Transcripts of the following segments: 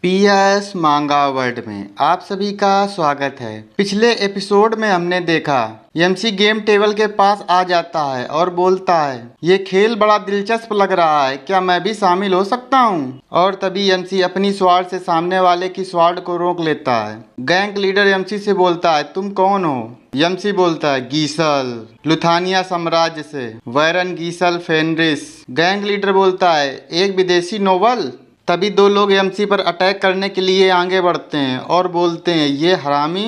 PS मांगा world में आप सभी का स्वागत है। पिछले एपिसोड में हमने देखा एमसी गेम टेबल के पास आ जाता है और बोलता है, ये खेल बड़ा दिलचस्प लग रहा है, क्या मैं भी शामिल हो सकता हूँ? और तभी एमसी अपनी स्वाड से सामने वाले की स्वाड को रोक लेता है। गैंग लीडर एमसी से बोलता है, तुम कौन हो? एमसी बोलता है, गीसल, लुथानिया साम्राज्य से, वैरन गीसल फेनरिस। गैंग लीडर बोलता है, एक विदेशी नोबल? तभी दो लोग एमसी पर अटैक करने के लिए आगे बढ़ते हैं और बोलते हैं, ये हरामी।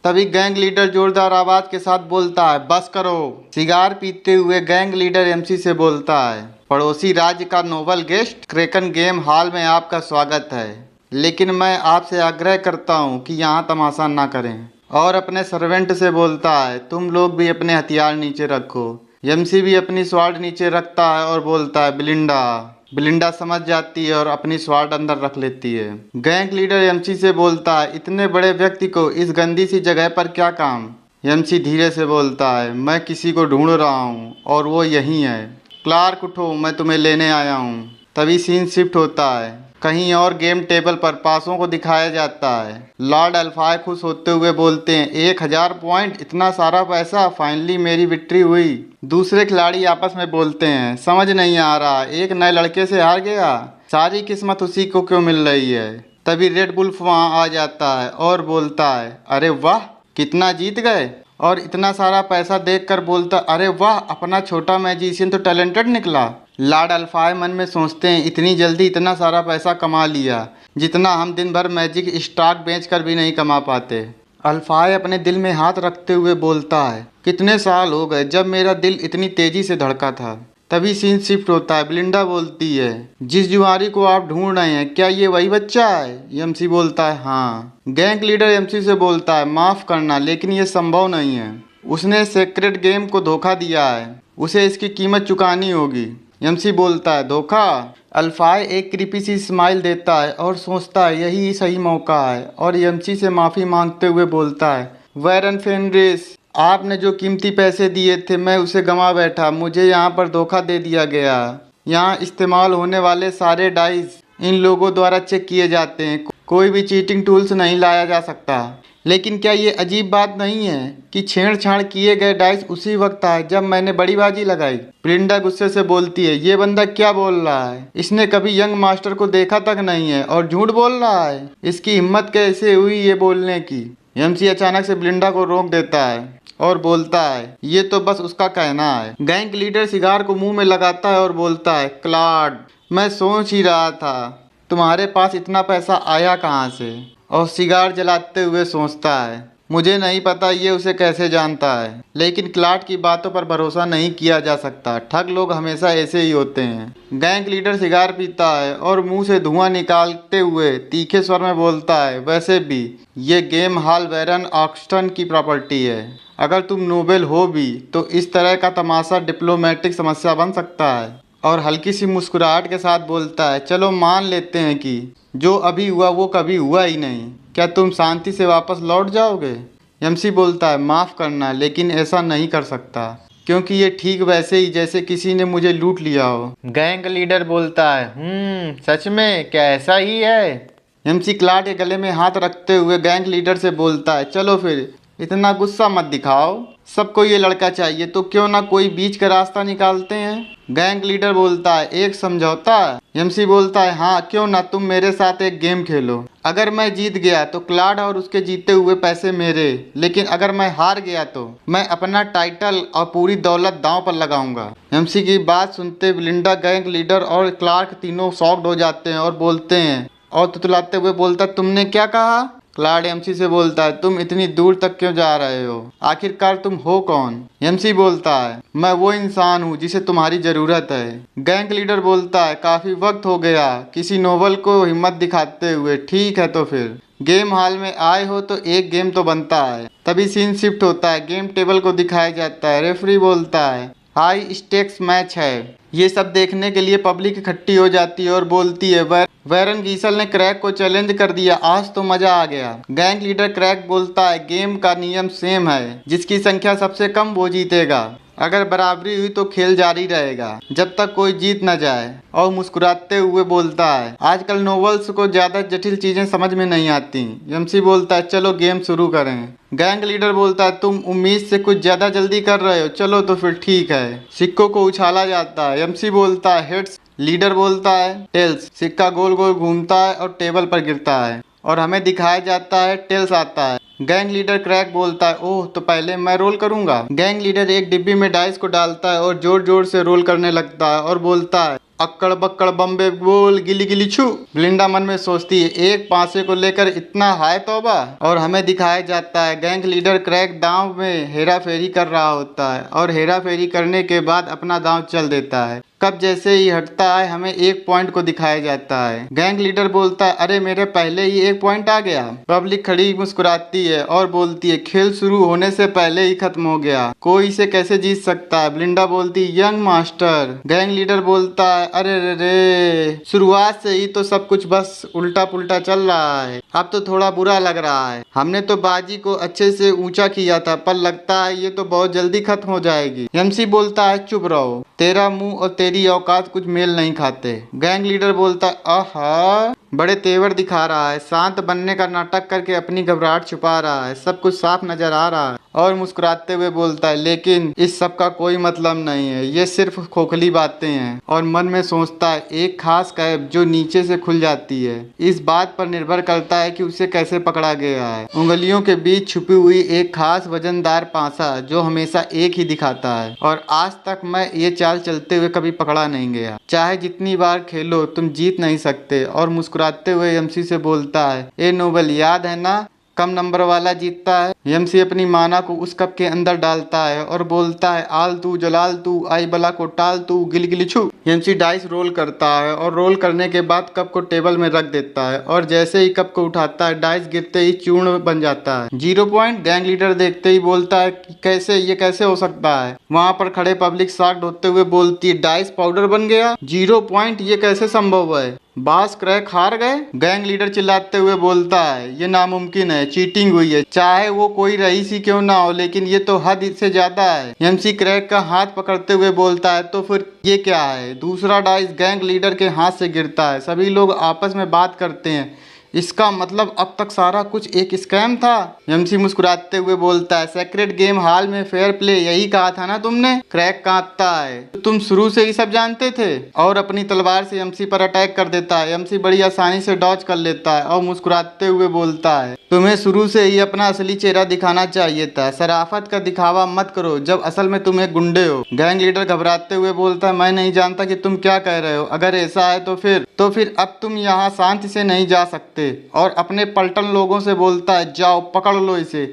तभी गैंग लीडर जोरदार आवाज के साथ बोलता है, बस करो। सिगार पीते हुए गैंग लीडर एमसी से बोलता है, पड़ोसी राज्य का noble guest, Kraken game hall में आपका स्वागत है, लेकिन मैं आपसे आग्रह करता हूँ कि यहाँ तमाशा ना करें। और अपने सर्वेंट से बोलता है, तुम लोग भी अपने हथियार नीचे रखो। एमसी भी अपनी स्वाड नीचे रखता है और बोलता है, बिलिंडा। बिलिंडा समझ जाती है और अपनी स्वाड अंदर रख लेती है। गैंग लीडर एमसी से बोलता है, इतने बड़े व्यक्ति को इस गंदी सी जगह पर क्या काम? एमसी धीरे से बोलता है, मैं किसी को ढूंढ रहा हूँ और वो यहीं है। क्लार्क उठो, मैं तुम्हें लेने आया हूँ। तभी सीन शिफ्ट होता है, कहीं और गेम टेबल पर पासों को दिखाया जाता है। लॉर्ड अल्फाई खुश होते हुए बोलते हैं, 1000 पॉइंट, इतना सारा पैसा, फाइनली मेरी विक्ट्री हुई। दूसरे खिलाड़ी आपस में बोलते हैं, समझ नहीं आ रहा, एक नए लड़के से हार गया, सारी किस्मत उसी को क्यों मिल रही है? तभी रेड बुल्फ वहाँ आ जाता है और बोलता है, अरे वाह, कितना जीत गए। और इतना सारा पैसा देखकर बोलता, अरे वाह, अपना छोटा मैजिशियन तो टैलेंटेड निकला। लॉर्ड अल्फाई मन में सोचते हैं, इतनी जल्दी इतना सारा पैसा कमा लिया, जितना हम दिन भर मैजिक स्टॉक बेचकर भी नहीं कमा पाते। अल्फाई अपने दिल में हाथ रखते हुए बोलता है, कितने साल हो गए जब मेरा दिल इतनी तेजी से धड़का था। तभी सीन शिफ्ट होता है, बिलिंडा बोलती है, जिस जुआरी को आप ढूंढ रहे हैं, क्या ये वही बच्चा है? एमसी बोलता है, हाँ। गैंग लीडर एमसी से बोलता है, माफ करना, लेकिन ये संभव नहीं है। उसने सेक्रेट गेम को धोखा दिया है, उसे इसकी कीमत चुकानी होगी। एमसी बोलता है, धोखा? अल्फाई एक क्रीपी सी स्माइल देता है और सोचता है, यही सही मौका है, और एमसी से माफ़ी मांगते हुए बोलता है, वैरन फेनरिस, आपने जो कीमती पैसे दिए थे मैं उसे गंवा बैठा, मुझे यहाँ पर धोखा दे दिया गया। यहाँ इस्तेमाल होने वाले सारे डाइस इन लोगों द्वारा चेक किए जाते हैं, कोई भी चीटिंग टूल्स नहीं लाया जा सकता। लेकिन क्या ये अजीब बात नहीं है कि छेड़छाड़ किए गए डाइस उसी वक्त आए जब मैंने बड़ी बाजी लगाई? ब्रिंडा गुस्से से बोलती है, ये बंदा क्या बोल रहा है? इसने कभी यंग मास्टर को देखा तक नहीं है और झूठ बोल रहा है, इसकी हिम्मत कैसे हुई ये बोलने की? एमसी अचानक से ब्रिंडा को रोक देता है और बोलता है, ये तो बस उसका कहना है। गैंग लीडर सिगार को मुंह में लगाता है और बोलता है, क्लॉड, मैं सोच ही रहा था तुम्हारे पास इतना पैसा आया कहाँ से? और सिगार जलाते हुए सोचता है, मुझे नहीं पता ये उसे कैसे जानता है, लेकिन क्लॉड की बातों पर भरोसा नहीं किया जा सकता, ठग लोग हमेशा ऐसे ही होते हैं। गैंग लीडर सिगार पीता है और मुंह से धुआं निकालते हुए तीखे स्वर में बोलता है, वैसे भी ये गेम हॉल वैरन ऑक्सटन की प्रॉपर्टी है, अगर तुम नोबेल हो भी तो इस तरह का तमाशा डिप्लोमेटिक समस्या बन सकता है। और हल्की सी मुस्कुराहट के साथ बोलता है, चलो मान लेते हैं कि जो अभी हुआ वो कभी हुआ ही नहीं, क्या तुम शांति से वापस लौट जाओगे? एमसी बोलता है, माफ़ करना, लेकिन ऐसा नहीं कर सकता, क्योंकि ये ठीक वैसे ही जैसे किसी ने मुझे लूट लिया हो। गैंग लीडर बोलता है, सच में, क्या ऐसा ही है? एमसी क्लॉड के गले में हाथ रखते हुए गैंग लीडर से बोलता है, चलो फिर इतना गुस्सा मत दिखाओ, सबको ये लड़का चाहिए तो क्यों ना कोई बीच का रास्ता निकालते हैं। गैंग लीडर बोलता है, एक समझौता? एमसी बोलता है, हाँ, क्यों ना तुम मेरे साथ एक गेम खेलो, अगर मैं जीत गया तो क्लॉड और उसके जीते हुए पैसे मेरे, लेकिन अगर मैं हार गया तो मैं अपना टाइटल और पूरी दौलत दांव पर लगाऊंगा। एमसी की बात सुनते बिलिंडा, गैंग लीडर और क्लार्क तीनों शॉक्ड हो जाते हैं और बोलते हैं, और तुतलाते हुए बोलता, तुमने क्या कहा? क्लॉड एमसी से बोलता है, तुम इतनी दूर तक क्यों जा रहे हो? आखिरकार तुम हो कौन? एमसी बोलता है, मैं वो इंसान हूँ जिसे तुम्हारी जरूरत है। गैंग लीडर बोलता है, काफी वक्त हो गया किसी नोबल को हिम्मत दिखाते हुए, ठीक है तो फिर गेम हॉल में आए हो तो एक गेम तो बनता है। तभी सीन शिफ्ट होता है, गेम टेबल को दिखाया जाता है। रेफरी बोलता है, हाई स्टेक्स मैच है। ये सब देखने के लिए पब्लिक इकट्ठी हो जाती है और बोलती है, वैरन गीसल ने क्रैक को चैलेंज कर दिया, आज तो मजा आ गया। गैंग लीडर क्रैक बोलता है, गेम का नियम सेम है, जिसकी संख्या सबसे कम वो जीतेगा। अगर बराबरी हुई तो खेल जारी रहेगा जब तक कोई जीत न जाए। और मुस्कुराते हुए बोलता है, आजकल नोवेल्स को ज्यादा जटिल चीजें समझ में नहीं आती। एमसी बोलता है, चलो गेम शुरू करें। गैंग लीडर बोलता है, तुम उम्मीद से कुछ ज्यादा जल्दी कर रहे हो, चलो तो फिर ठीक है। सिक्कों को उछाला जाता है। एमसी बोलता है, हेड्स। लीडर बोलता है, टेल्स। सिक्का गोल गोल घूमता है और टेबल पर गिरता है और हमें दिखाया जाता है टेल्स आता है। गैंग लीडर क्रैक बोलता है, ओह तो पहले मैं रोल करूंगा। गैंग लीडर एक डिब्बी में डाइस को डालता है और जोर जोर से रोल करने लगता है और बोलता है, अक्कड़ बक्कड़ बम्बे बोल गिली गिली छू। ब्लिंडा मन में सोचती है, एक पासे को लेकर इतना हाय तौबा। और हमें दिखाया जाता है गैंग लीडर क्रैक दांव में हेरा फेरी कर रहा होता है और हेरा फेरी करने के बाद अपना दांव चल देता है। कब जैसे ही हटता है हमें एक पॉइंट को दिखाया जाता है। गैंग लीडर बोलता है, अरे मेरे पहले ही एक पॉइंट आ गया। पब्लिक खड़ी मुस्कुराती है और बोलती है, खेल शुरू होने से पहले ही खत्म हो गया, कोई इसे कैसे जीत सकता है। ब्लिंडा बोलती है, यंग मास्टर। गैंग लीडर बोलता है, अरे रे रे, शुरुआत से ही तो सब कुछ बस उल्टा पुल्टा चल रहा है, अब तो थोड़ा बुरा लग रहा है। हमने तो बाजी को अच्छे से ऊंचा किया था पर लगता है ये तो बहुत जल्दी खत्म हो जाएगी। एमसी बोलता है, चुप रहो, तेरा मुंह और तेरी औकात कुछ मेल नहीं खाते। गैंग लीडर बोलता है, आहा, बड़े तेवर दिखा रहा है, शांत बनने का नाटक करके अपनी घबराहट छुपा रहा है, सब कुछ साफ नजर आ रहा है। और मुस्कुराते हुए बोलता है, लेकिन इस सब का कोई मतलब नहीं है, ये सिर्फ खोखली बातें हैं। और मन में सोचता है, एक खास कैप जो नीचे से खुल जाती है, इस बात पर निर्भर करता है कि उसे कैसे पकड़ा गया है। उंगलियों के बीच छुपी हुई एक खास वजनदार पासा जो हमेशा एक ही दिखाता है। और आज तक मैं ये चाल चलते हुए कभी पकड़ा नहीं गया, चाहे जितनी बार खेलो तुम जीत नहीं सकते। और मुस्कुराते हुए एमसी से बोलता है, ए नोबल, याद है ना, कम नंबर वाला जीतता है। एमसी अपनी माना को उस कप के अंदर डालता है और बोलता है, आल तू जलाल तू, आई बला को टाल तू, गिल गिली छू। एमसी डाइस रोल करता है और रोल करने के बाद कप को टेबल में रख देता है और जैसे ही कप को उठाता है डाइस गिरते ही चूर्ण बन जाता है। 0 पॉइंट। गैंग लीडर देखते ही बोलता है, कैसे, ये कैसे हो सकता है। वहाँ पर खड़े पब्लिक शॉक्ड होते हुए बोलती है, डाइस पाउडर बन गया, 0 पॉइंट, ये कैसे संभव है। बास क्रैक हार गए। गैंग लीडर चिल्लाते हुए बोलता है, ये नामुमकिन है, चीटिंग हुई है, चाहे वो कोई रईस ही क्यों ना हो, लेकिन ये तो हद से ज्यादा है। एमसी क्रैक का हाथ पकड़ते हुए बोलता है, तो फिर ये क्या है। दूसरा डाइस गैंग लीडर के हाथ से गिरता है। सभी लोग आपस में बात करते हैं, इसका मतलब अब तक सारा कुछ एक स्कैम था। एमसी मुस्कुराते हुए बोलता है, सेक्रेट गेम हॉल में फेयर प्ले, यही कहा था ना तुमने। क्रैक कांपता है, तो तुम शुरू से ही सब जानते थे। और अपनी तलवार से एमसी पर अटैक कर देता है। एमसी बड़ी आसानी से डॉज कर लेता है और मुस्कुराते हुए बोलता है, तुम्हें शुरू से ही अपना असली चेहरा दिखाना चाहिए था, शराफत का दिखावा मत करो जब असल में तुम एक गुंडे हो। गैंग लीडर घबराते हुए बोलता है, मैं नहीं जानता कि तुम क्या कह रहे हो, अगर ऐसा है तो फिर अब तुम यहाँ शांति से नहीं जा सकते। और अपने पलटन लोगों से बोलता है, जाओ पकड़ लो इसे।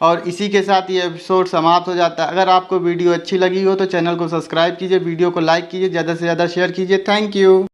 और इसी के साथ ये एपिसोड समाप्त हो जाता है। अगर आपको वीडियो अच्छी लगी हो तो चैनल को सब्सक्राइब कीजिए, वीडियो को लाइक कीजिए, ज़्यादा से ज़्यादा शेयर कीजिए। Thank you.